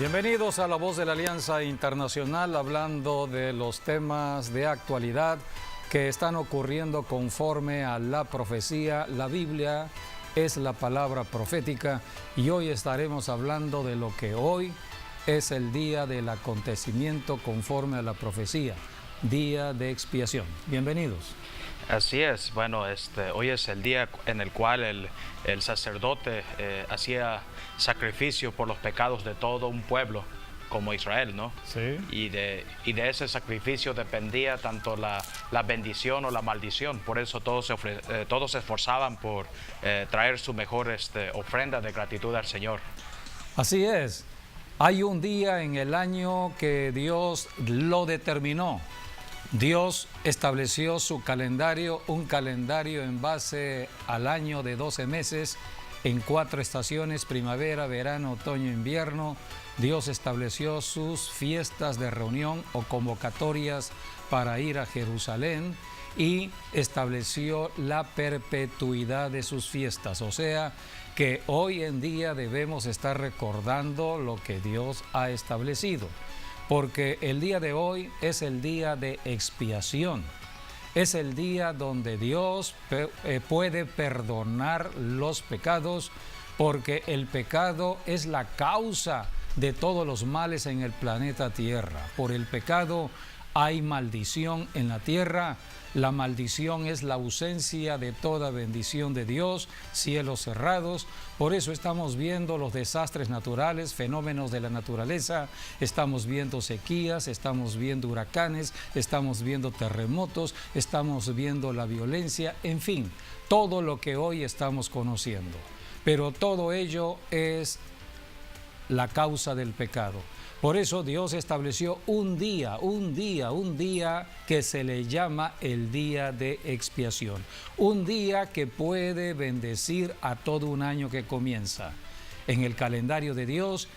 Bienvenidos a La Voz de la Alianza Internacional, hablando de los temas de actualidad que están ocurriendo conforme a la profecía. La Biblia es la palabra profética y hoy estaremos hablando de lo que hoy es el día del acontecimiento conforme a la profecía, día de expiación. Bienvenidos. Así es, bueno, hoy es el día en el cual el sacerdote hacía sacrificio por los pecados de todo un pueblo como Israel, ¿no? Sí. Y de ese sacrificio dependía tanto la bendición o la maldición. Por eso todos se esforzaban por traer su mejor ofrenda de gratitud al Señor. Así es. Hay un día en el año que Dios lo determinó. Dios estableció su calendario, un calendario en base al año de 12 meses, en 4 estaciones: primavera, verano, otoño, invierno. Dios estableció sus fiestas de reunión o convocatorias para ir a Jerusalén y estableció la perpetuidad de sus fiestas. O sea, que hoy en día debemos estar recordando lo que Dios ha establecido, porque el día de hoy es el día de expiación. Es el día donde Dios puede perdonar los pecados, porque el pecado es la causa de todos los males en el planeta Tierra. Por el pecado hay maldición en la tierra. La maldición es la ausencia de toda bendición de Dios, cielos cerrados. Por eso estamos viendo los desastres naturales, fenómenos de la naturaleza. Estamos viendo sequías, estamos viendo huracanes, estamos viendo terremotos, estamos viendo la violencia, en fin, todo lo que hoy estamos conociendo. Pero todo ello es la causa del pecado. Por eso Dios estableció un día que se le llama el día de expiación. Un día que puede bendecir a todo un año que comienza. En el calendario de Dios,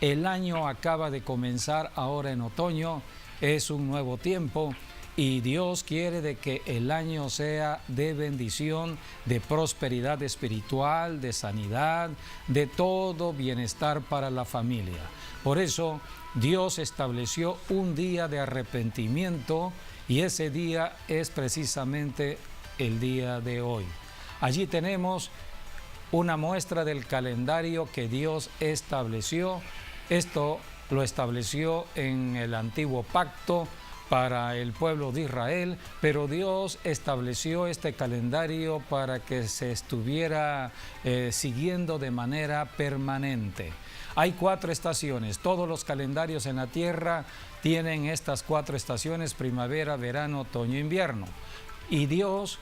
el año acaba de comenzar ahora en otoño, es un nuevo tiempo. Y Dios quiere de que el año sea de bendición, de prosperidad espiritual, de sanidad, de todo bienestar para la familia. Por eso Dios estableció un día de arrepentimiento y ese día es precisamente el día de hoy. Allí tenemos una muestra del calendario que Dios estableció. Esto lo estableció en el antiguo pacto para el pueblo de Israel, pero Dios estableció este calendario para que se estuviera siguiendo de manera permanente. Hay 4 estaciones, todos los calendarios en la tierra tienen estas 4 estaciones: primavera, verano, otoño, invierno. Y Dios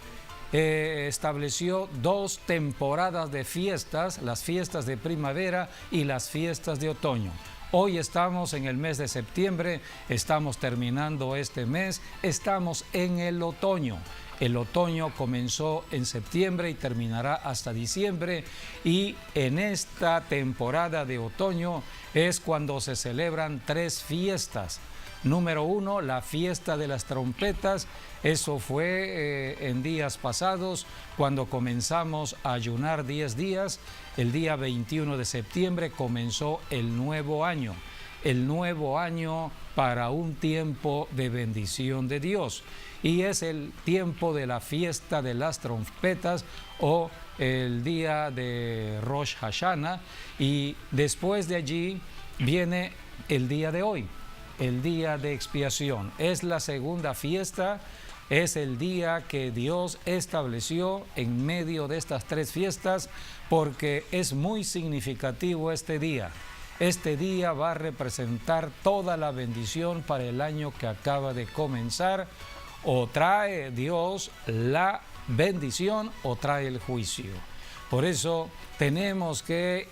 estableció 2 temporadas de fiestas, las fiestas de primavera y las fiestas de otoño. Hoy estamos en el mes de septiembre, estamos terminando este mes, estamos en el otoño. El otoño comenzó en septiembre y terminará hasta diciembre, y en esta temporada de otoño es cuando se celebran 3 fiestas. Número 1, la fiesta de las trompetas. Eso fue en días pasados, cuando comenzamos a ayunar 10 días. El día 21 de septiembre comenzó el nuevo año. El nuevo año para un tiempo de bendición de Dios. Y es el tiempo de la fiesta de las trompetas, o el día de Rosh Hashanah. Y después de allí viene el día de hoy, el día de expiación. Es la segunda fiesta, es el día que Dios estableció en medio de estas 3 fiestas, porque es muy significativo este día. Este día va a representar toda la bendición para el año que acaba de comenzar. O trae Dios la bendición o trae el juicio. Por eso tenemos que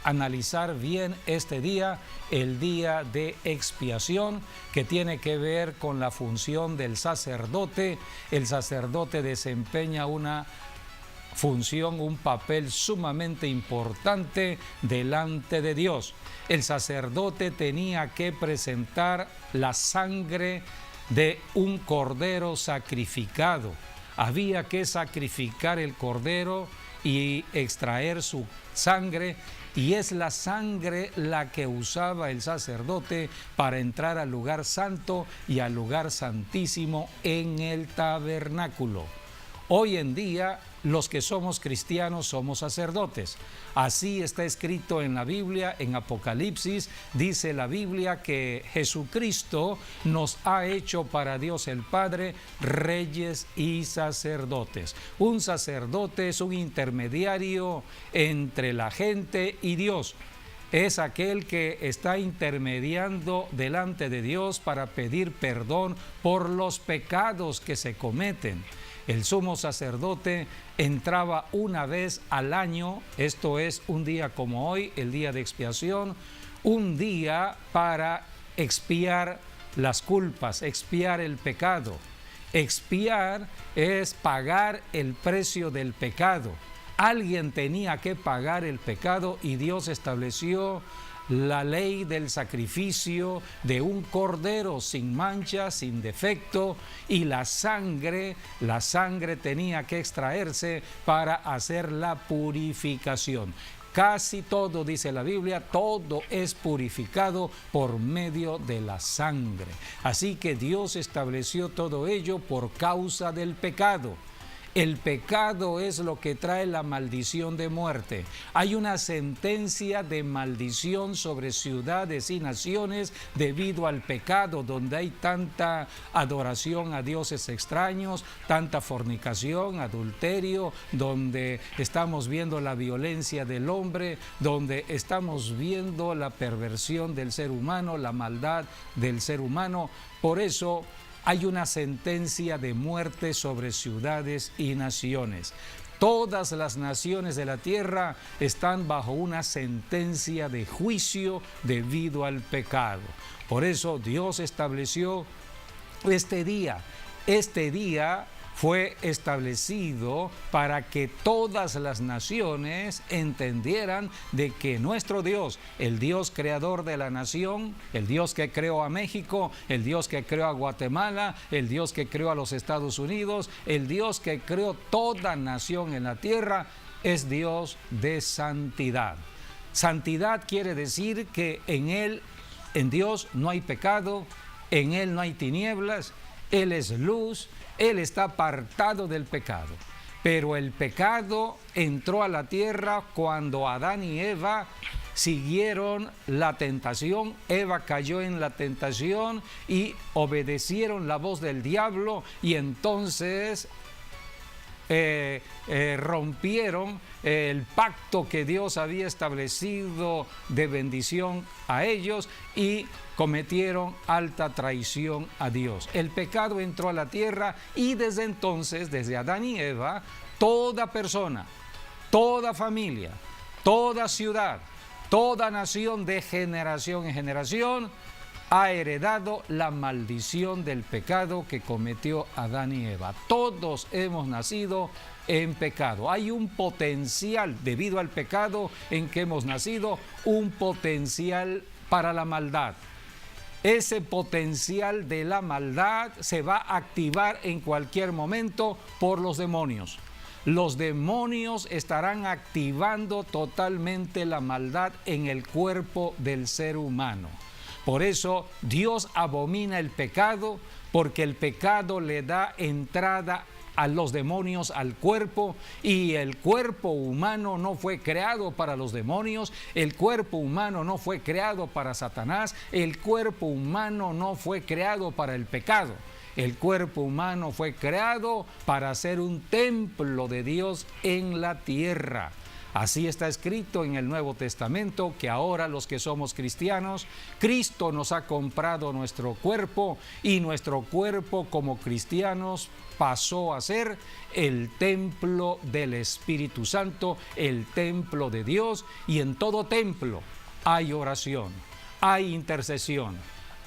analizar bien este día, el día de expiación, que tiene que ver con la función del sacerdote. El sacerdote desempeña una función, un papel sumamente importante delante de Dios. El sacerdote tenía que presentar la sangre de un cordero sacrificado. Había que sacrificar el cordero y extraer su sangre, y es la sangre la que usaba el sacerdote para entrar al lugar santo y al lugar santísimo en el tabernáculo. Hoy en día, los que somos cristianos somos sacerdotes. Así está escrito en la Biblia, en Apocalipsis, dice la Biblia que Jesucristo nos ha hecho para Dios el Padre reyes y sacerdotes. Un sacerdote es un intermediario entre la gente y Dios. Es aquel que está intermediando delante de Dios para pedir perdón por los pecados que se cometen. El sumo sacerdote entraba una vez al año, esto es un día como hoy, el día de expiación, un día para expiar las culpas, expiar el pecado. Expiar es pagar el precio del pecado. Alguien tenía que pagar el pecado y Dios estableció la ley del sacrificio de un cordero sin mancha, sin defecto, y la sangre tenía que extraerse para hacer la purificación. Casi todo, dice la Biblia, todo es purificado por medio de la sangre. Así que Dios estableció todo ello por causa del pecado. El pecado es lo que trae la maldición de muerte. Hay una sentencia de maldición sobre ciudades y naciones debido al pecado, donde hay tanta adoración a dioses extraños, tanta fornicación, adulterio, donde estamos viendo la violencia del hombre, donde estamos viendo la perversión del ser humano, la maldad del ser humano. Por eso hay una sentencia de muerte sobre ciudades y naciones. Todas las naciones de la tierra están bajo una sentencia de juicio debido al pecado. Por eso Dios estableció este día. Este día fue establecido para que todas las naciones entendieran de que nuestro Dios, el Dios creador de la nación, el Dios que creó a México, el Dios que creó a Guatemala, el Dios que creó a los Estados Unidos, el Dios que creó toda nación en la tierra, es Dios de santidad. Santidad quiere decir que en Él, en Dios, no hay pecado, en Él no hay tinieblas, Él es luz. Él está apartado del pecado, pero el pecado entró a la tierra cuando Adán y Eva siguieron la tentación. Eva cayó en la tentación y obedecieron la voz del diablo, y entonces rompieron el pacto que Dios había establecido de bendición a ellos y cometieron alta traición a Dios. El pecado entró a la tierra y desde entonces, desde Adán y Eva, toda persona, toda familia, toda ciudad, toda nación de generación en generación ha heredado la maldición del pecado que cometió Adán y Eva. Todos hemos nacido en pecado. Hay un potencial, debido al pecado en que hemos nacido, un potencial para la maldad. Ese potencial de la maldad se va a activar en cualquier momento por los demonios. Los demonios estarán activando totalmente la maldad en el cuerpo del ser humano. Por eso Dios abomina el pecado, porque el pecado le da entrada a los demonios al cuerpo, y el cuerpo humano no fue creado para los demonios, el cuerpo humano no fue creado para Satanás, el cuerpo humano no fue creado para el pecado. El cuerpo humano fue creado para ser un templo de Dios en la tierra. Así está escrito en el Nuevo Testamento, que ahora los que somos cristianos, Cristo nos ha comprado nuestro cuerpo, y nuestro cuerpo como cristianos pasó a ser el templo del Espíritu Santo, el templo de Dios, y en todo templo hay oración, hay intercesión,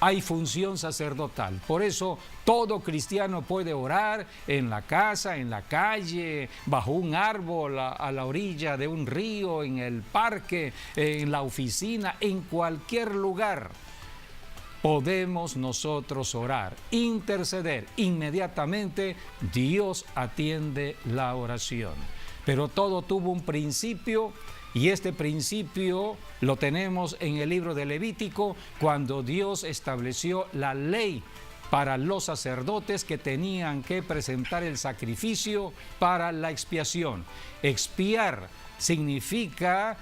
hay función sacerdotal. Por eso todo cristiano puede orar en la casa, en la calle, bajo un árbol, a la orilla de un río, en el parque, en la oficina, en cualquier lugar. Podemos nosotros orar, interceder. Inmediatamente Dios atiende la oración. pero todo tuvo un principio, y este principio lo tenemos en el libro de Levítico, cuando Dios estableció la ley para los sacerdotes que tenían que presentar el sacrificio para la expiación. Expiar significa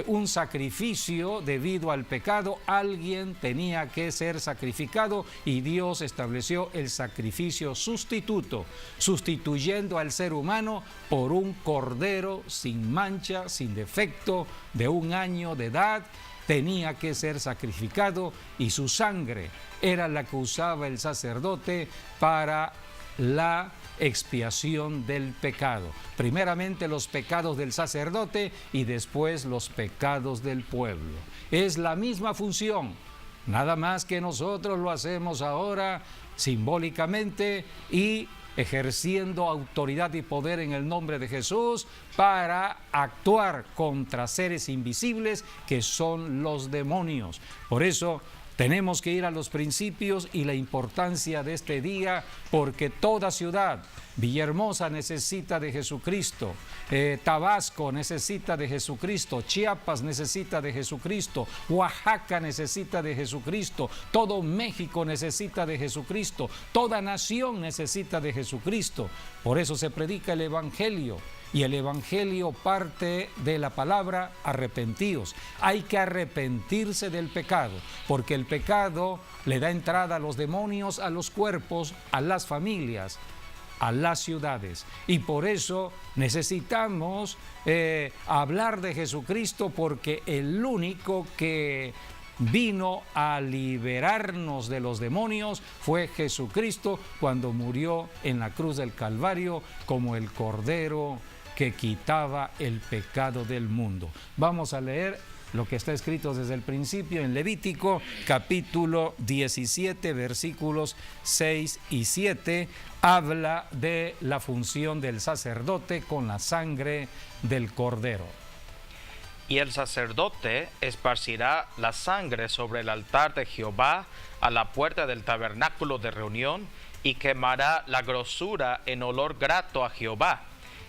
un sacrificio debido al pecado. Alguien tenía que ser sacrificado y Dios estableció el sacrificio sustituto, sustituyendo al ser humano por un cordero sin mancha, sin defecto, de 1 año de edad. Tenía que ser sacrificado y su sangre era la que usaba el sacerdote para la expiación del pecado. Primeramente los pecados del sacerdote y después los pecados del pueblo. Es la misma función, nada más que nosotros lo hacemos ahora simbólicamente y ejerciendo autoridad y poder en el nombre de Jesús para actuar contra seres invisibles que son los demonios. Por eso tenemos que ir a los principios y la importancia de este día, porque toda ciudad, Villahermosa necesita de Jesucristo, Tabasco necesita de Jesucristo, Chiapas necesita de Jesucristo, Oaxaca necesita de Jesucristo, todo México necesita de Jesucristo, toda nación necesita de Jesucristo. Por eso se predica el Evangelio. Y el Evangelio parte de la palabra arrepentíos. Hay que arrepentirse del pecado, porque el pecado le da entrada a los demonios, a los cuerpos, a las familias, a las ciudades. Y por eso necesitamos hablar de Jesucristo, porque el único que vino a liberarnos de los demonios fue Jesucristo, cuando murió en la cruz del Calvario como el Cordero que quitaba el pecado del mundo. Vamos a leer lo que está escrito desde el principio en Levítico, capítulo 17, versículos 6 y 7. Habla de la función del sacerdote con la sangre del cordero. Y el sacerdote esparcirá la sangre sobre el altar de Jehová a la puerta del tabernáculo de reunión y quemará la grosura en olor grato a Jehová.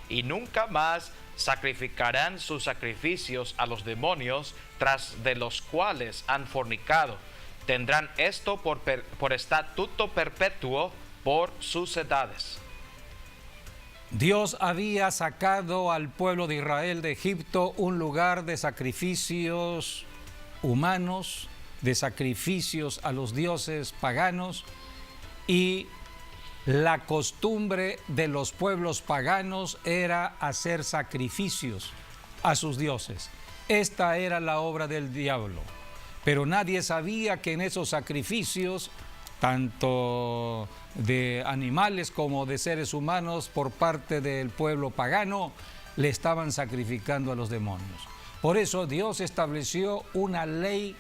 Y nunca más sacrificarán sus sacrificios a los demonios tras de los cuales han fornicado. Tendrán esto por estatuto perpetuo por sus edades. Dios había sacado al pueblo de Israel de Egipto, un lugar de sacrificios humanos, de sacrificios a los dioses paganos, y la costumbre de los pueblos paganos era hacer sacrificios a sus dioses. Esta era la obra del diablo. Pero nadie sabía que en esos sacrificios, tanto de animales como de seres humanos por parte del pueblo pagano, le estaban sacrificando a los demonios. Por eso Dios estableció una ley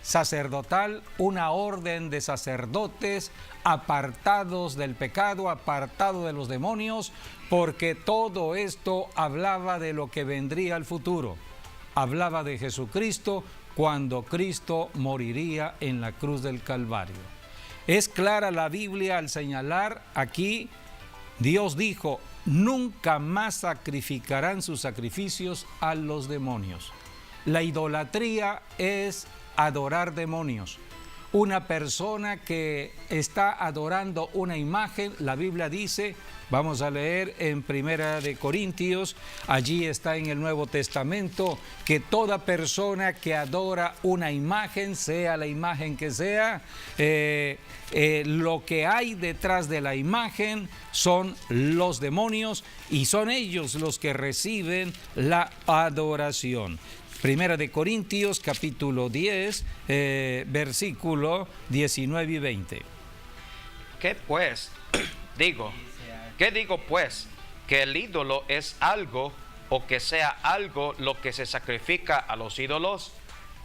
sacerdotal, una orden de sacerdotes apartados del pecado, apartados de los demonios, porque todo esto hablaba de lo que vendría al futuro. Hablaba de Jesucristo cuando Cristo moriría en la cruz del Calvario. Es clara la Biblia al señalar aquí, Dios dijo, nunca más sacrificarán sus sacrificios a los demonios. La idolatría es adorar demonios. Una persona que está adorando una imagen, la Biblia dice, vamos a leer en 1 de Corintios, allí está en el Nuevo Testamento, que toda persona que adora una imagen, sea la imagen que sea, lo que hay detrás de la imagen son los demonios y son ellos los que reciben la adoración. Primera de Corintios, capítulo 10, versículo 19 y 20. ¿Qué pues? ¿Qué digo pues? ¿Que el ídolo es algo o que sea algo lo que se sacrifica a los ídolos?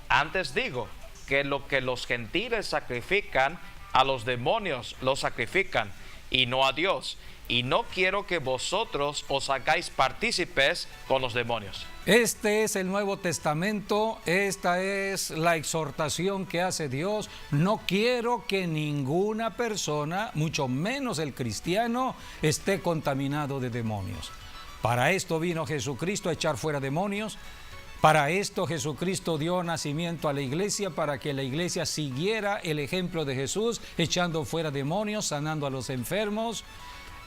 Antes digo que lo que los gentiles sacrifican, a los demonios los sacrifican y no a Dios. Y no quiero que vosotros os hagáis partícipes con los demonios. Este es el Nuevo Testamento, esta es la exhortación que hace Dios. No quiero que ninguna persona, mucho menos el cristiano, esté contaminado de demonios. Para esto vino Jesucristo a echar fuera demonios. Para esto Jesucristo dio nacimiento a la iglesia, para que la iglesia siguiera el ejemplo de Jesús, echando fuera demonios, sanando a los enfermos.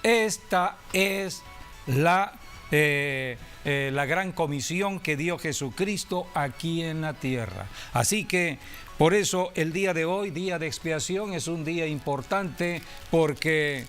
Esta es la gran comisión que dio Jesucristo aquí en la tierra. Así que por eso el día de hoy, día de expiación, es un día importante, porque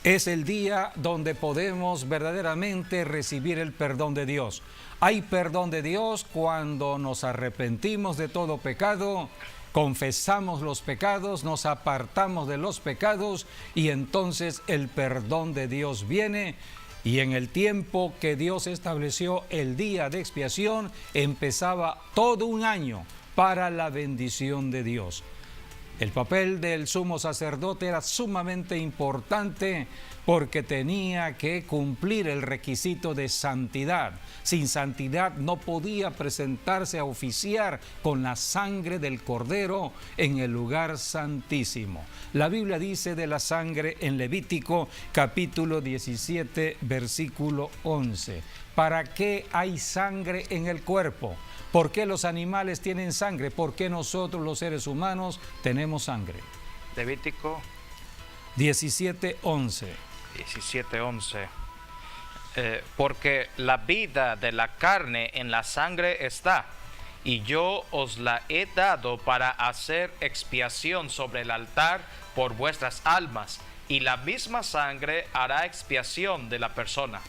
es el día donde podemos verdaderamente recibir el perdón de Dios. Hay perdón de Dios cuando nos arrepentimos de todo pecado, confesamos los pecados, nos apartamos de los pecados, y entonces el perdón de Dios viene. Y en el tiempo que Dios estableció el día de expiación, empezaba todo un año para la bendición de Dios. El papel del sumo sacerdote era sumamente importante, porque tenía que cumplir el requisito de santidad. Sin santidad no podía presentarse a oficiar con la sangre del cordero en el lugar santísimo. La Biblia dice de la sangre en Levítico capítulo 17 versículo 11. ¿Para qué hay sangre en el cuerpo? ¿Por qué los animales tienen sangre? ¿Por qué nosotros los seres humanos tenemos sangre? Levítico 17:11. 17:11. Porque la vida de la carne en la sangre está, y yo os la he dado para hacer expiación sobre el altar por vuestras almas, y la misma sangre hará expiación de la persona.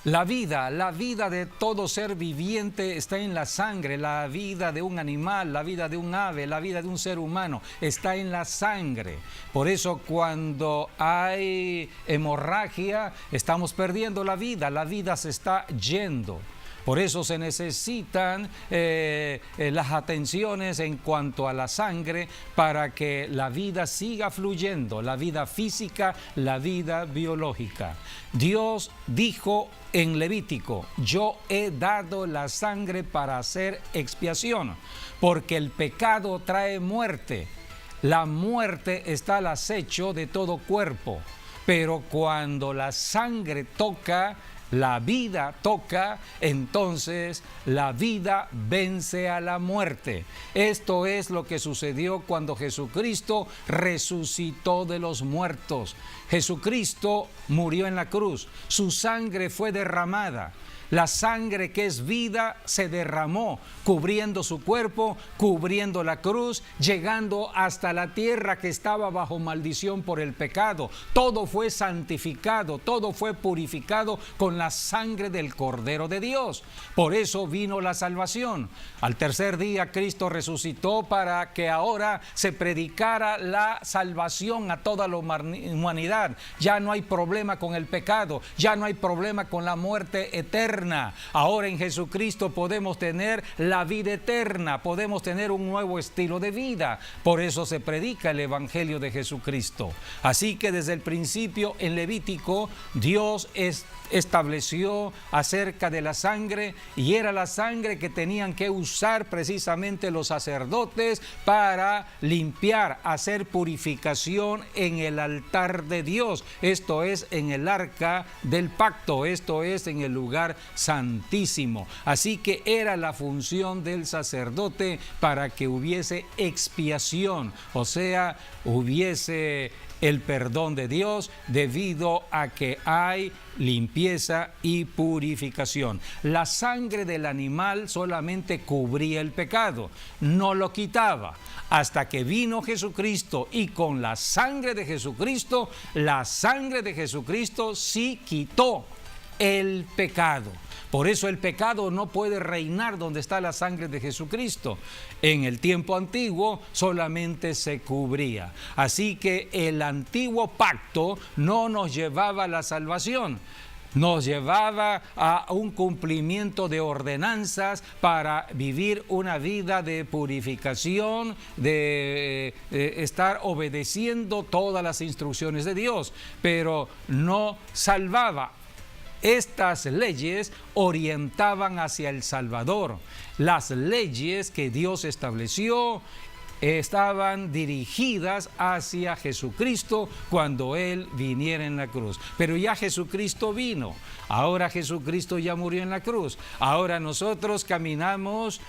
La vida de todo ser viviente está en la sangre. La vida de un animal, la vida de un ave, la vida de un ser humano está en la sangre. Por eso cuando hay hemorragia, estamos perdiendo la vida se está yendo. Por eso se necesitan las atenciones en cuanto a la sangre, para que la vida siga fluyendo, la vida física, la vida biológica. Dios dijo en Levítico: yo he dado la sangre para hacer expiación, porque el pecado trae muerte. La muerte está al acecho de todo cuerpo, pero cuando la sangre toca, la vida toca, entonces la vida vence a la muerte. Esto es lo que sucedió cuando Jesucristo resucitó de los muertos. Jesucristo murió en la cruz, su sangre fue derramada. La sangre que es vida se derramó, cubriendo su cuerpo, cubriendo la cruz, llegando hasta la tierra que estaba bajo maldición por el pecado. Todo fue santificado, todo fue purificado con la sangre del Cordero de Dios. Por eso vino la salvación. Al tercer día Cristo resucitó para que ahora se predicara la salvación a toda la humanidad. Ya no hay problema con el pecado, ya no hay problema con la muerte eterna. Ahora en Jesucristo podemos tener la vida eterna, podemos tener un nuevo estilo de vida. Por eso se predica el Evangelio de Jesucristo. Así que desde el principio en Levítico Dios estableció acerca de la sangre, y era la sangre que tenían que usar precisamente los sacerdotes para limpiar, hacer purificación en el altar de Dios. Esto es en el arca del pacto, esto es en el lugar santísimo. Así que era la función del sacerdote para que hubiese expiación, o sea, hubiese el perdón de Dios, debido a que hay limpieza y purificación. La sangre del animal solamente cubría el pecado, no lo quitaba, hasta que vino Jesucristo, y con la sangre de Jesucristo sí quitó el pecado. Por eso el pecado no puede reinar donde está la sangre de Jesucristo. En el tiempo antiguo solamente se cubría. Así que el antiguo pacto no nos llevaba a la salvación, nos llevaba a un cumplimiento de ordenanzas para vivir una vida de purificación, de estar obedeciendo todas las instrucciones de Dios, pero no salvaba. Estas leyes orientaban hacia el Salvador. Las leyes que Dios estableció estaban dirigidas hacia Jesucristo cuando Él viniera en la cruz. Pero ya Jesucristo vino, ahora Jesucristo ya murió en la cruz. Ahora nosotros caminamos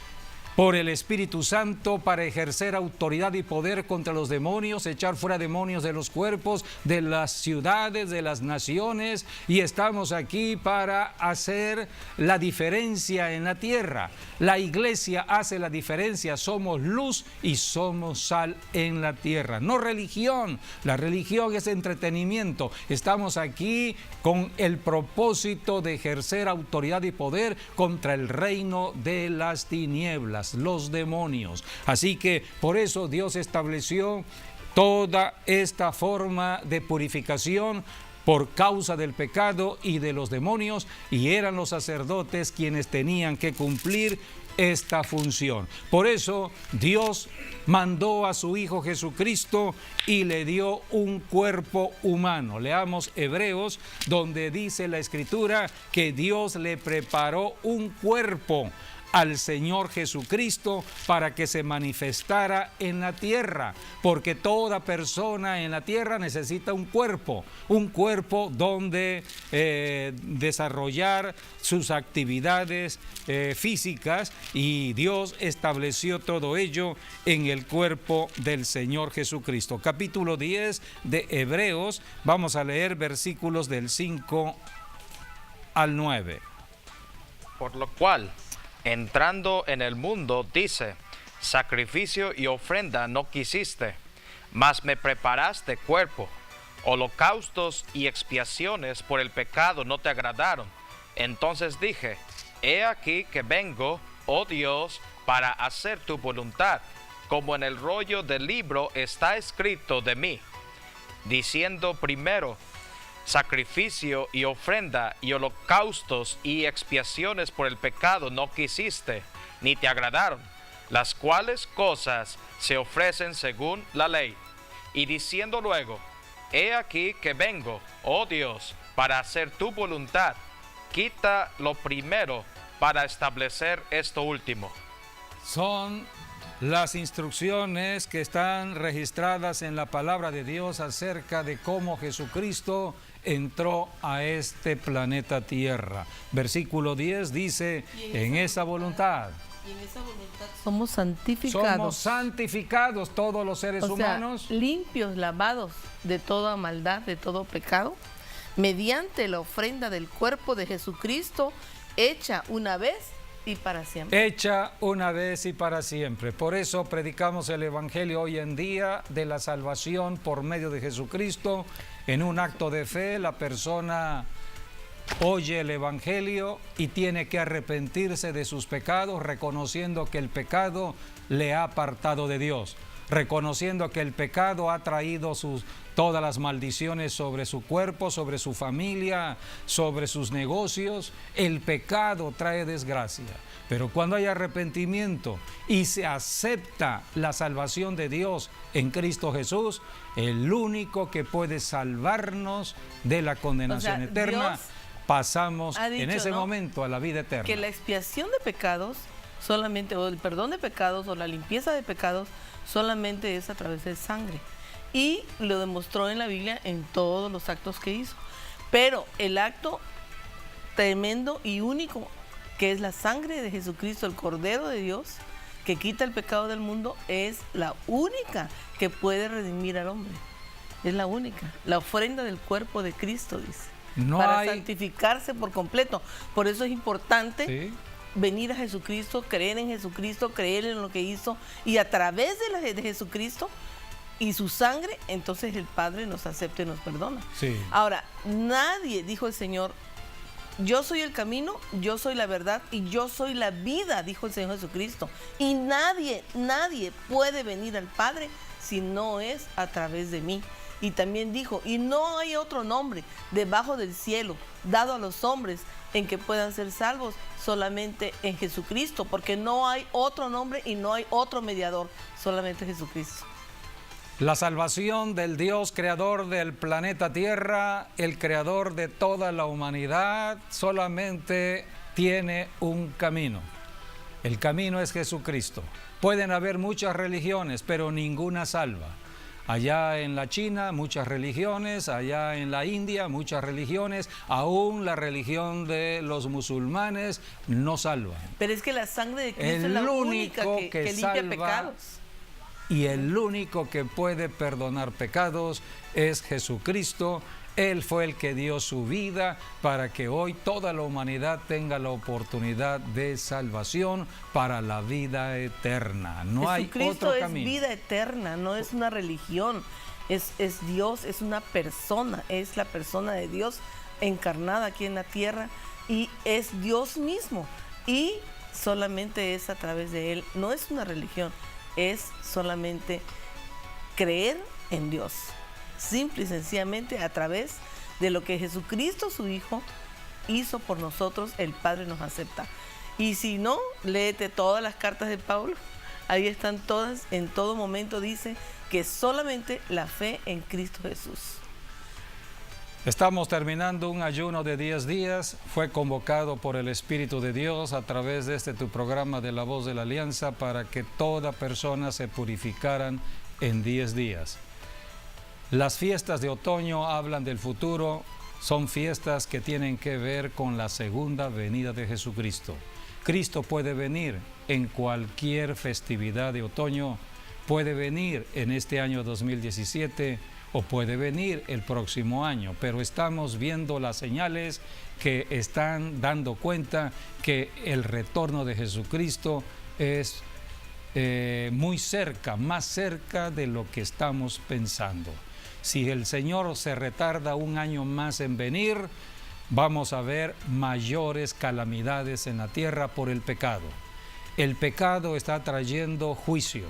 por el Espíritu Santo para ejercer autoridad y poder contra los demonios, echar fuera demonios de los cuerpos, de las ciudades, de las naciones, y estamos aquí para hacer la diferencia en la tierra. La iglesia hace la diferencia, somos luz y somos sal en la tierra, no religión. La religión es entretenimiento. Estamos aquí con el propósito de ejercer autoridad y poder contra el reino de las tinieblas, los demonios. Así que por eso Dios estableció toda esta forma de purificación por causa del pecado y de los demonios, y eran los sacerdotes quienes tenían que cumplir esta función. Por eso Dios mandó a su Hijo Jesucristo y le dio un cuerpo humano. Leamos Hebreos, donde dice la Escritura que Dios le preparó un cuerpo al Señor Jesucristo para que se manifestara en la tierra, porque toda persona en la tierra necesita un cuerpo donde desarrollar sus actividades físicas, y Dios estableció todo ello en el cuerpo del Señor Jesucristo. Capítulo 10 de Hebreos, vamos a leer versículos del 5 al 9. Por lo cual, entrando en el mundo, dice: sacrificio y ofrenda no quisiste, mas me preparaste cuerpo. Holocaustos y expiaciones por el pecado no te agradaron. Entonces dije: he aquí que vengo, oh Dios, para hacer tu voluntad, como en el rollo del libro está escrito de mí, diciendo primero: sacrificio y ofrenda y holocaustos y expiaciones por el pecado no quisiste, ni te agradaron, las cuales cosas se ofrecen según la ley. Y diciendo luego: he aquí que vengo, oh Dios, para hacer tu voluntad, quita lo primero para establecer esto último. Son las instrucciones que están registradas en la palabra de Dios acerca de cómo Jesucristo entró a este planeta Tierra. Versículo 10 dice: en esa voluntad. Y en esa voluntad somos santificados. Somos santificados todos los seres humanos. Limpios, lavados de toda maldad, de todo pecado, mediante la ofrenda del cuerpo de Jesucristo, hecha una vez y para siempre. Hecha una vez y para siempre. Por eso predicamos el Evangelio hoy en día de la salvación por medio de Jesucristo. En un acto de fe, la persona oye el Evangelio y tiene que arrepentirse de sus pecados, reconociendo que el pecado le ha apartado de Dios, reconociendo que el pecado ha traído todas las maldiciones sobre su cuerpo, sobre su familia, sobre sus negocios. El pecado trae desgracia. Pero cuando hay arrepentimiento y se acepta la salvación de Dios en Cristo Jesús, el único que puede salvarnos de la condenación eterna, Dios pasamos ha dicho, en ese momento a la vida eterna. Que la expiación de pecados solamente, o el perdón de pecados, o la limpieza de pecados, solamente es a través de sangre. Y lo demostró en la Biblia en todos los actos que hizo. Pero el acto tremendo y único, que es la sangre de Jesucristo, el Cordero de Dios, que quita el pecado del mundo, es la única que puede redimir al hombre. Es la única. La ofrenda del cuerpo de Cristo, dice. Para santificarse por completo. Por eso es importante venir a Jesucristo, creer en Jesucristo, creer en lo que hizo, y a través de Jesucristo y su sangre, entonces el Padre nos acepta y nos perdona. Ahora, nadie, dijo el Señor: yo soy el camino, yo soy la verdad y yo soy la vida, dijo el Señor Jesucristo. Y nadie puede venir al Padre si no es a través de mí. Y también dijo: y no hay otro nombre debajo del cielo dado a los hombres en que puedan ser salvos, solamente en Jesucristo, porque no hay otro nombre y no hay otro mediador, solamente Jesucristo. La salvación del Dios creador del planeta Tierra, el creador de toda la humanidad, solamente tiene un camino. El camino es Jesucristo. Pueden haber muchas religiones, pero ninguna salva. Allá en la China, muchas religiones, allá en la India, muchas religiones, aún la religión de los musulmanes no salva. Pero es que la sangre de Cristo es la única que limpia salva, pecados. Y el único que puede perdonar pecados es Jesucristo. Él fue el que dio su vida para que hoy toda la humanidad tenga la oportunidad de salvación para la vida eterna. No hay otro camino. Es vida eterna, no es una religión, es Dios, es una persona, es la persona de Dios encarnada aquí en la tierra y es Dios mismo. Y solamente es a través de Él, no es una religión, es solamente creer en Dios. Simple y sencillamente a través de lo que Jesucristo, su Hijo, hizo por nosotros, el Padre nos acepta. Y si no, léete todas las cartas de Pablo, ahí están todas, en todo momento dice que solamente la fe en Cristo Jesús. Estamos terminando un ayuno de 10 días, fue convocado por el Espíritu de Dios a través de tu programa de La Voz de la Alianza para que toda persona se purificaran en 10 días. Las fiestas de otoño hablan del futuro, son fiestas que tienen que ver con la segunda venida de Jesucristo. Cristo puede venir en cualquier festividad de otoño, puede venir en este año 2017 o puede venir el próximo año, pero estamos viendo las señales que están dando cuenta que el retorno de Jesucristo es muy cerca, más cerca de lo que estamos pensando. Si el Señor se retarda un año más en venir, vamos a ver mayores calamidades en la tierra por el pecado. El pecado está trayendo juicio.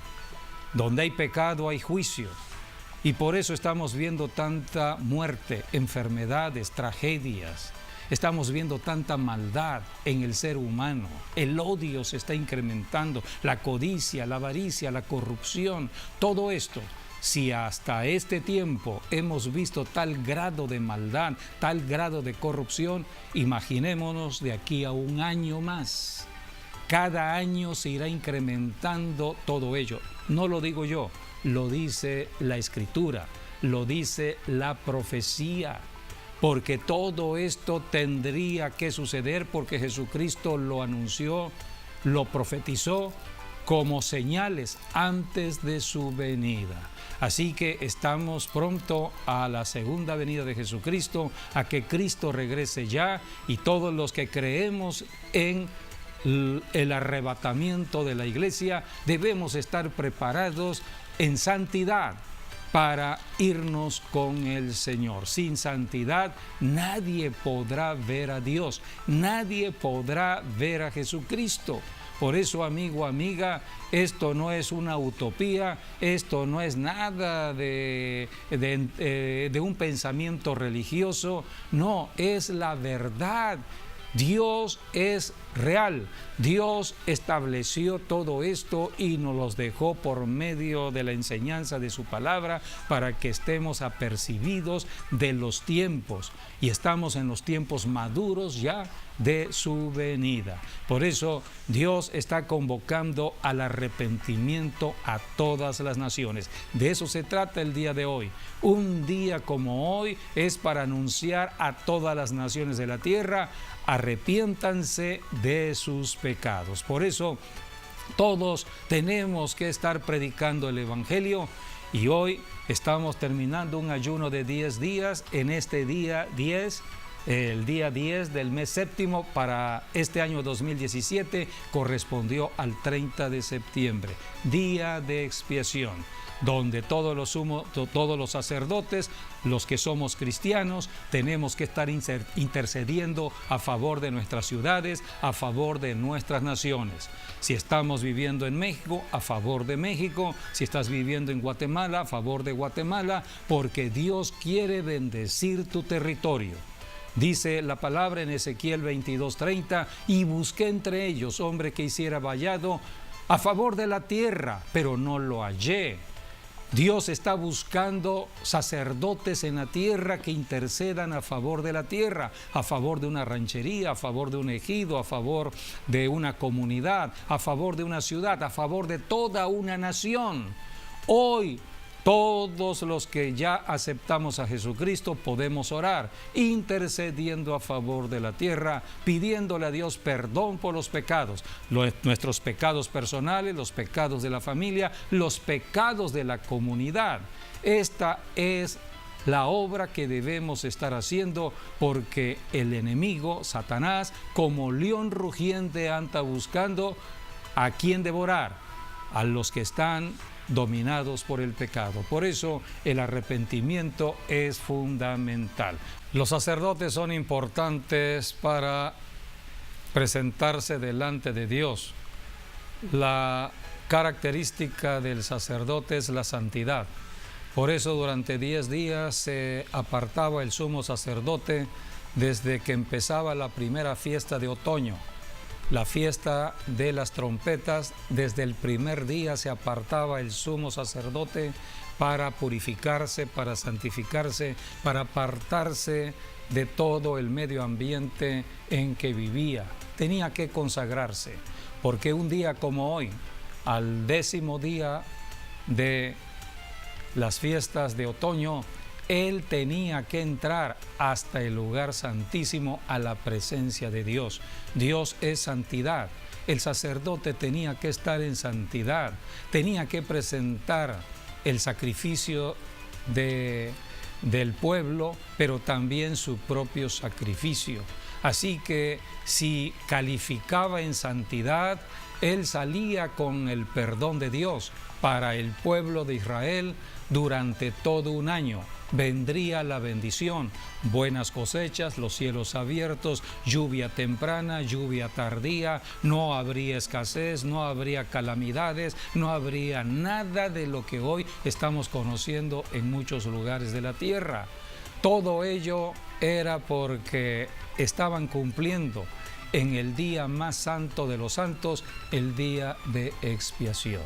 Donde hay pecado hay juicio. Y por eso estamos viendo tanta muerte, enfermedades, tragedias. Estamos viendo tanta maldad en el ser humano. El odio se está incrementando, la codicia, la avaricia, la corrupción, todo esto. Si hasta este tiempo hemos visto tal grado de maldad, tal grado de corrupción, imaginémonos de aquí a un año más. Cada año se irá incrementando todo ello. No lo digo yo, lo dice la Escritura, lo dice la profecía. Porque todo esto tendría que suceder porque Jesucristo lo anunció, lo profetizó como señales antes de su venida. Así que estamos pronto a la segunda venida de Jesucristo, a que Cristo regrese ya y todos los que creemos en el arrebatamiento de la iglesia debemos estar preparados en santidad para irnos con el Señor. Sin santidad nadie podrá ver a Dios, nadie podrá ver a Jesucristo. Por eso, amigo, amiga, esto no es una utopía, esto no es nada de un pensamiento religioso, no, es la verdad. Dios es real, Dios estableció todo esto y nos los dejó por medio de la enseñanza de su palabra para que estemos apercibidos de los tiempos y estamos en los tiempos maduros ya de su venida. Por eso Dios está convocando al arrepentimiento a todas las naciones. De eso se trata el día de hoy. Un día como hoy es para anunciar a todas las naciones de la tierra: arrepiéntanse de sus pecados. Por eso todos tenemos que estar predicando el Evangelio y hoy estamos terminando un ayuno de 10 días. En este día 10, el día 10 del mes séptimo para este año 2017 correspondió al 30 de septiembre, día de expiación, donde todos los sacerdotes, los que somos cristianos, tenemos que estar intercediendo a favor de nuestras ciudades, a favor de nuestras naciones. Si estamos viviendo en México, a favor de México. Si estás viviendo en Guatemala, a favor de Guatemala, porque Dios quiere bendecir tu territorio. Dice la palabra en Ezequiel 22:30, y busqué entre ellos hombre que hiciera vallado a favor de la tierra, pero no lo hallé. Dios está buscando sacerdotes en la tierra que intercedan a favor de la tierra, a favor de una ranchería, a favor de un ejido, a favor de una comunidad, a favor de una ciudad, a favor de toda una nación. Hoy, todos los que ya aceptamos a Jesucristo podemos orar, intercediendo a favor de la tierra, pidiéndole a Dios perdón por los pecados, nuestros pecados personales, los pecados de la familia, los pecados de la comunidad. Esta es la obra que debemos estar haciendo, porque el enemigo, Satanás, como león rugiente anda buscando a quien devorar, a los que están dominados por el pecado. Por eso el arrepentimiento es fundamental. Los sacerdotes son importantes para presentarse delante de Dios. La característica del sacerdote es la santidad. Por eso durante 10 días se apartaba el sumo sacerdote desde que empezaba la primera fiesta de otoño. La fiesta de las trompetas, desde el primer día se apartaba el sumo sacerdote para purificarse, para santificarse, para apartarse de todo el medio ambiente en que vivía. Tenía que consagrarse, porque un día como hoy, al 10º día de las fiestas de otoño, él tenía que entrar hasta el lugar santísimo, a la presencia de Dios. Dios es santidad. El sacerdote tenía que estar en santidad, tenía que presentar el sacrificio del pueblo, pero también su propio sacrificio. Así que si calificaba en santidad, él salía con el perdón de Dios para el pueblo de Israel durante todo un año. Vendría la bendición, buenas cosechas, los cielos abiertos, lluvia temprana, lluvia tardía, no habría escasez, no habría calamidades, no habría nada de lo que hoy estamos conociendo en muchos lugares de la tierra. Todo ello era porque estaban cumpliendo en el día más santo de los santos, el día de expiación.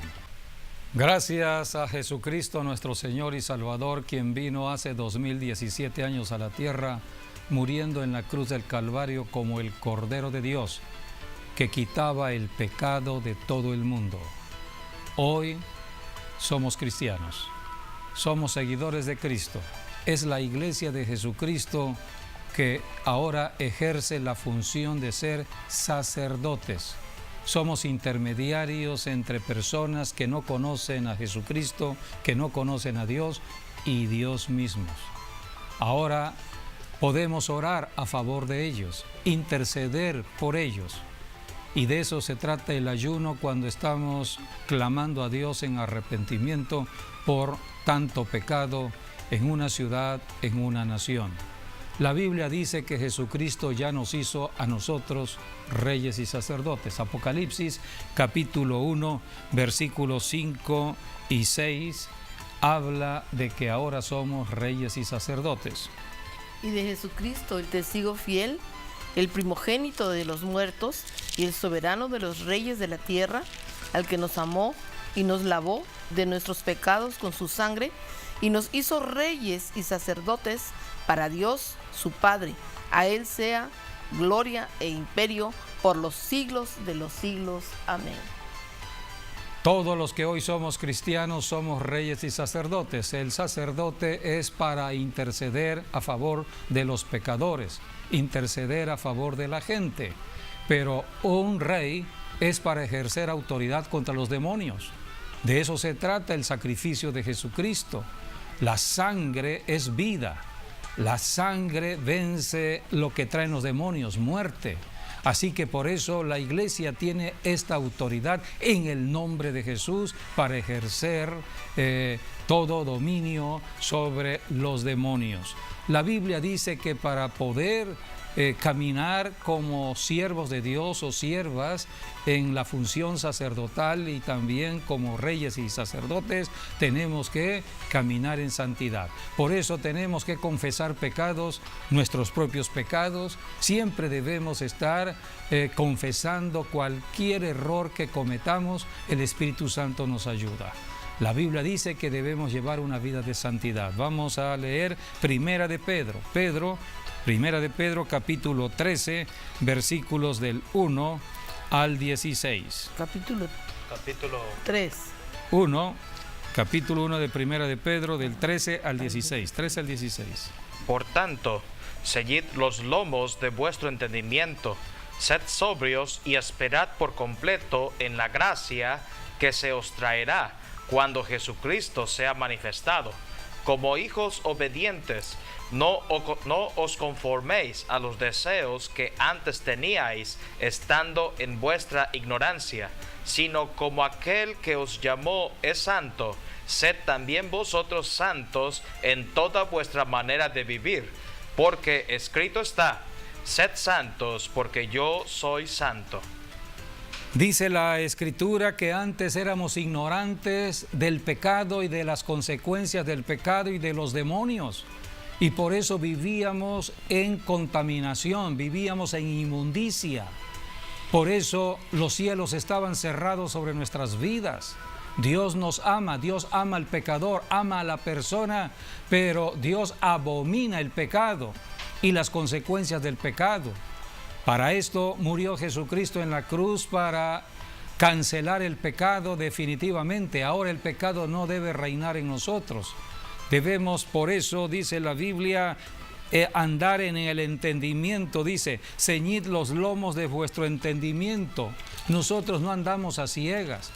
Gracias a Jesucristo nuestro Señor y Salvador, quien vino hace 2017 años a la tierra, muriendo en la cruz del Calvario como el Cordero de Dios, que quitaba el pecado de todo el mundo. Hoy somos cristianos, somos seguidores de Cristo. Es la iglesia de Jesucristo que ahora ejerce la función de ser sacerdotes. Somos intermediarios entre personas que no conocen a Jesucristo, que no conocen a Dios y Dios mismos. Ahora podemos orar a favor de ellos, interceder por ellos. Y de eso se trata el ayuno, cuando estamos clamando a Dios en arrepentimiento por tanto pecado en una ciudad, en una nación. La Biblia dice que Jesucristo ya nos hizo a nosotros reyes y sacerdotes. Apocalipsis capítulo 1, versículos 5 y 6 habla de que ahora somos reyes y sacerdotes. Y de Jesucristo, el testigo fiel, el primogénito de los muertos y el soberano de los reyes de la tierra, al que nos amó y nos lavó de nuestros pecados con su sangre y nos hizo reyes y sacerdotes para Dios su Padre. A Él sea gloria e imperio por los siglos de los siglos. Amén. Todos los que hoy somos cristianos somos reyes y sacerdotes. El sacerdote es para interceder a favor de los pecadores, interceder a favor de la gente. Pero un rey es para ejercer autoridad contra los demonios. De eso se trata el sacrificio de Jesucristo. La sangre es vida. La sangre vence lo que traen los demonios, muerte. Así que por eso la iglesia tiene esta autoridad en el nombre de Jesús para ejercer todo dominio sobre los demonios. La Biblia dice que para poder caminar como siervos de Dios o siervas en la función sacerdotal y también como reyes y sacerdotes, tenemos que caminar en santidad. Por eso tenemos que confesar pecados, nuestros propios pecados. Siempre debemos estar confesando cualquier error que cometamos. El Espíritu Santo nos ayuda. La Biblia dice que debemos llevar una vida de santidad. Vamos a leer Primera de Pedro. Primera de Pedro, capítulo 13, versículos del 1 al 16. Capítulo 3. Capítulo 1 de Primera de Pedro, del 13 al 16. 13 al 16. Por tanto, ceñid los lomos de vuestro entendimiento, sed sobrios y esperad por completo en la gracia que se os traerá cuando Jesucristo sea manifestado. Como hijos obedientes, no os conforméis a los deseos que antes teníais estando en vuestra ignorancia, sino como aquel que os llamó es santo, sed también vosotros santos en toda vuestra manera de vivir, porque escrito está, sed santos porque yo soy santo. Dice la Escritura que antes éramos ignorantes del pecado y de las consecuencias del pecado y de los demonios. Y por eso vivíamos en contaminación, vivíamos en inmundicia. Por eso los cielos estaban cerrados sobre nuestras vidas. Dios nos ama, Dios ama al pecador, ama a la persona, pero Dios abomina el pecado y las consecuencias del pecado. Para esto murió Jesucristo en la cruz, para cancelar el pecado definitivamente. Ahora el pecado no debe reinar en nosotros. Debemos, por eso, dice la Biblia, andar en el entendimiento. Dice, ceñid los lomos de vuestro entendimiento. Nosotros no andamos a ciegas.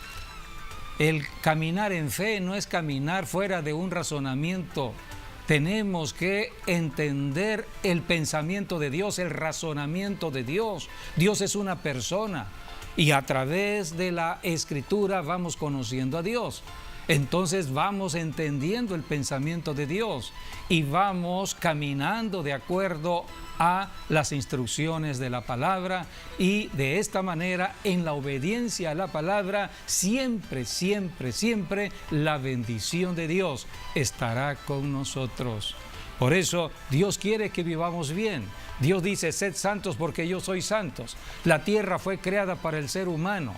El caminar en fe no es caminar fuera de un razonamiento. Tenemos que entender el pensamiento de Dios, el razonamiento de Dios. Dios es una persona y a través de la Escritura vamos conociendo a Dios. Entonces vamos entendiendo el pensamiento de Dios y vamos caminando de acuerdo a las instrucciones de la palabra, y de esta manera, en la obediencia a la palabra, siempre, siempre, siempre la bendición de Dios estará con nosotros. Por eso Dios quiere que vivamos bien. Dios dice, sed santos porque yo soy santos. La tierra fue creada para el ser humano.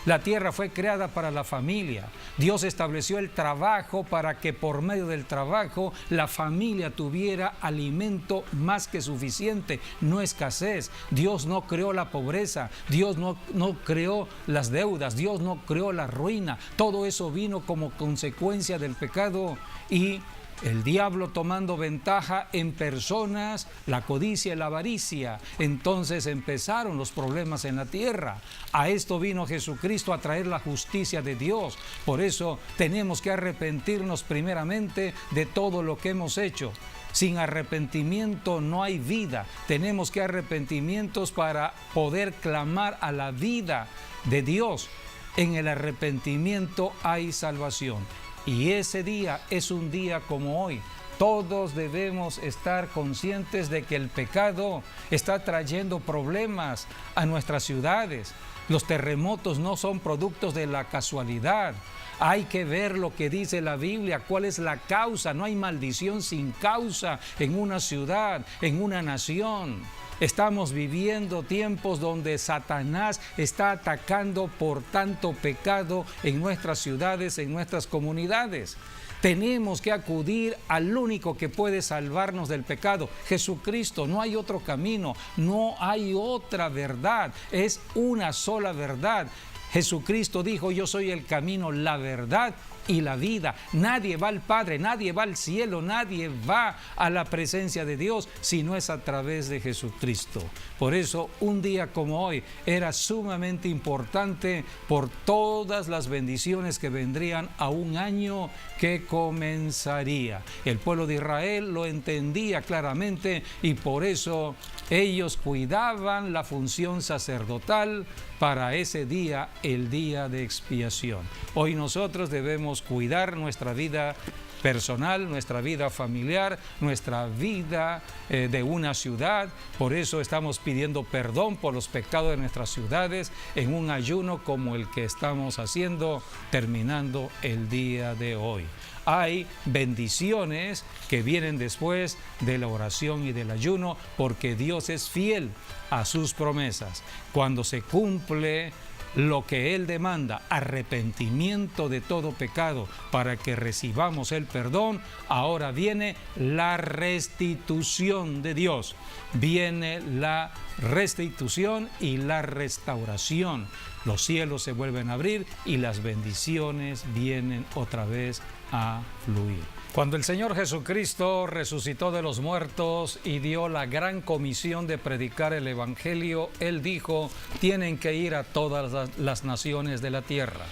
La tierra fue creada para la familia. Dios estableció el trabajo para que por medio del trabajo la familia tuviera alimento más que suficiente, no escasez. Dios no creó la pobreza, Dios no creó las deudas, Dios no creó la ruina. Todo eso vino como consecuencia del pecado, y el diablo tomando ventaja en personas, la codicia y la avaricia. Entonces empezaron los problemas en la tierra. A esto vino Jesucristo, a traer la justicia de Dios. Por eso tenemos que arrepentirnos primeramente de todo lo que hemos hecho. Sin arrepentimiento no hay vida. Tenemos que arrepentimientos para poder clamar a la vida de Dios. En el arrepentimiento hay salvación. Y ese día es un día como hoy. Todos debemos estar conscientes de que el pecado está trayendo problemas a nuestras ciudades. Los terremotos no son productos de la casualidad. Hay que ver lo que dice la Biblia, cuál es la causa. No hay maldición sin causa en una ciudad, en una nación. Estamos viviendo tiempos donde Satanás está atacando por tanto pecado en nuestras ciudades, en nuestras comunidades. Tenemos que acudir al único que puede salvarnos del pecado, Jesucristo. No hay otro camino, no hay otra verdad, es una sola verdad. Jesucristo dijo, yo soy el camino, la verdad y la vida. Nadie va al Padre, nadie va al cielo, nadie va a la presencia de Dios si no es a través de Jesucristo. Por eso un día como hoy era sumamente importante por todas las bendiciones que vendrían a un año que comenzaría. El pueblo de Israel lo entendía claramente y por eso ellos cuidaban la función sacerdotal para ese día, el día de expiación. Hoy nosotros debemos cuidar nuestra vida personal, nuestra vida familiar, nuestra vida de una ciudad. Por eso estamos pidiendo perdón por los pecados de nuestras ciudades en un ayuno como el que estamos haciendo, terminando el día de hoy. Hay bendiciones que vienen después de la oración y del ayuno, porque Dios es fiel a sus promesas. Cuando se cumple lo que Él demanda, arrepentimiento de todo pecado para que recibamos el perdón, ahora viene la restitución de Dios. Viene la restitución y la restauración. Los cielos se vuelven a abrir y las bendiciones vienen otra vez a fluir. Cuando el Señor Jesucristo resucitó de los muertos y dio la gran comisión de predicar el Evangelio, Él dijo, tienen que ir a todas las naciones de la tierra.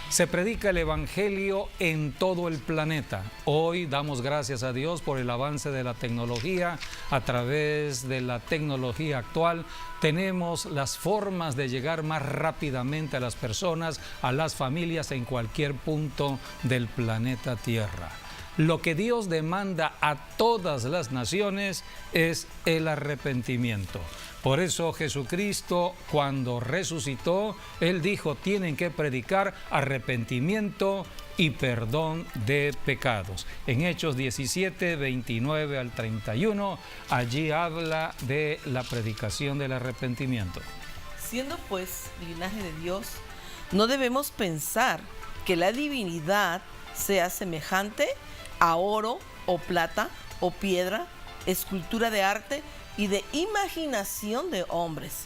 Se predica el Evangelio en todo el planeta. Hoy damos gracias a Dios por el avance de la tecnología. A través de la tecnología actual tenemos las formas de llegar más rápidamente a las personas, a las familias en cualquier punto del planeta Tierra. Lo que Dios demanda a todas las naciones es el arrepentimiento. Por eso Jesucristo, cuando resucitó, Él dijo, tienen que predicar arrepentimiento y perdón de pecados. En Hechos 17, 29 al 31, allí habla de la predicación del arrepentimiento. Siendo pues linaje de Dios, no debemos pensar que la divinidad sea semejante a oro o plata o piedra, escultura de arte y de imaginación de hombres.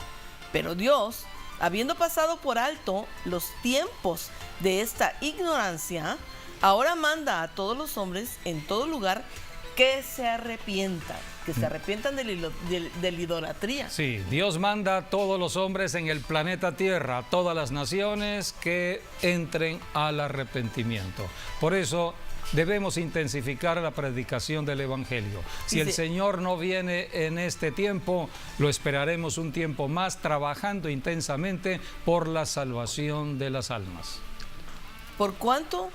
Pero Dios, habiendo pasado por alto los tiempos de esta ignorancia, ahora manda a todos los hombres en todo lugar que se arrepientan de la idolatría. Sí, Dios manda a todos los hombres en el planeta Tierra, a todas las naciones que entren al arrepentimiento. Por eso debemos intensificar la predicación del Evangelio. Si el Señor no viene en este tiempo, lo esperaremos un tiempo más, trabajando intensamente por la salvación de las almas. Por cuanto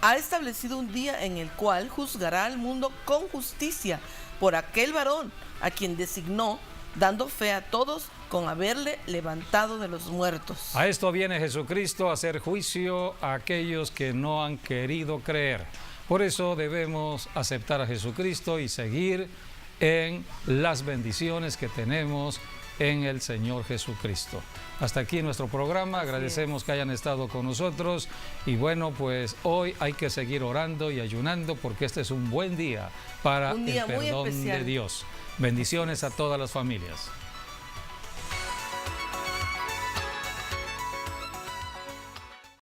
ha establecido un día en el cual juzgará al mundo con justicia por aquel varón a quien designó, dando fe a todos con haberle levantado de los muertos. A esto viene Jesucristo, a hacer juicio a aquellos que no han querido creer. Por eso debemos aceptar a Jesucristo y seguir en las bendiciones que tenemos en el Señor Jesucristo. Hasta aquí nuestro programa, agradecemos que hayan estado con nosotros y bueno, pues hoy hay que seguir orando y ayunando porque este es un buen día para el perdón de Dios. Bendiciones a todas las familias.